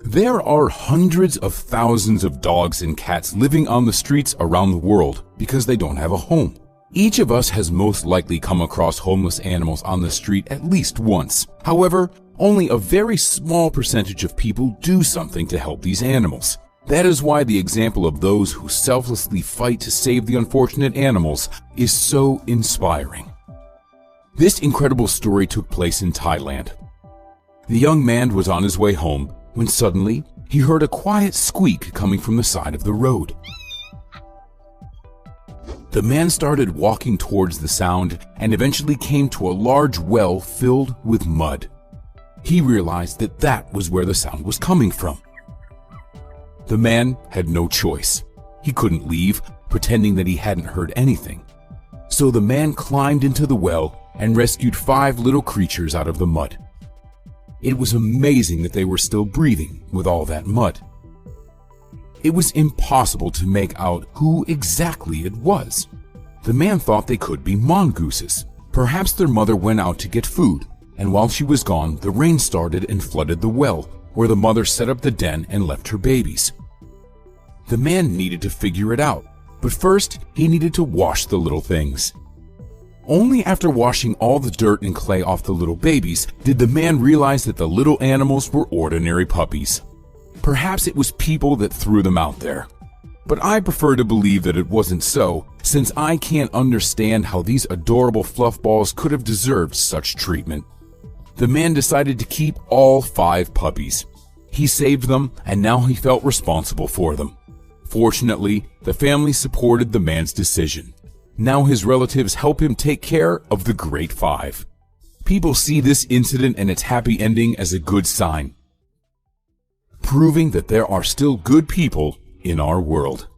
There are hundreds of thousands of dogs and cats living on the streets around the world because they don't have a home. Each of us has most likely come across homeless animals on the street at least once. However, only a very small percentage of people do something to help these animals. That is why the example of those who selflessly fight to save the unfortunate animals is so inspiring. This incredible story took place in Thailand. The young man was on his way home when suddenly he heard a quiet squeak coming from the side of the road. The man started walking towards the sound and eventually came to a large well filled with mud. He realized that that was where the sound was coming from. The man had no choice. He couldn't leave, pretending that he hadn't heard anything. So the man climbed into the well and rescued 5 little creatures out of the mud. It was amazing that they were still breathing with all that mud. It was impossible to make out who exactly it was. The man thought they could be mongooses. Perhaps their mother went out to get food, and while she was gone, the rain started and flooded the well, where the mother set up the den and left her babies. The man needed to figure it out, but first he needed to wash the little things. Only after washing all the dirt and clay off the little babies did the man realize that the little animals were ordinary puppies. Perhaps it was people that threw them out there. But I prefer to believe that it wasn't so, since I can't understand how these adorable fluff balls could have deserved such treatment. The man decided to keep all 5 puppies. He saved them, and now he felt responsible for them. Fortunately, the family supported the man's decision. Now his relatives help him take care of the Great 5. People see this incident and its happy ending as a good sign, proving that there are still good people in our world.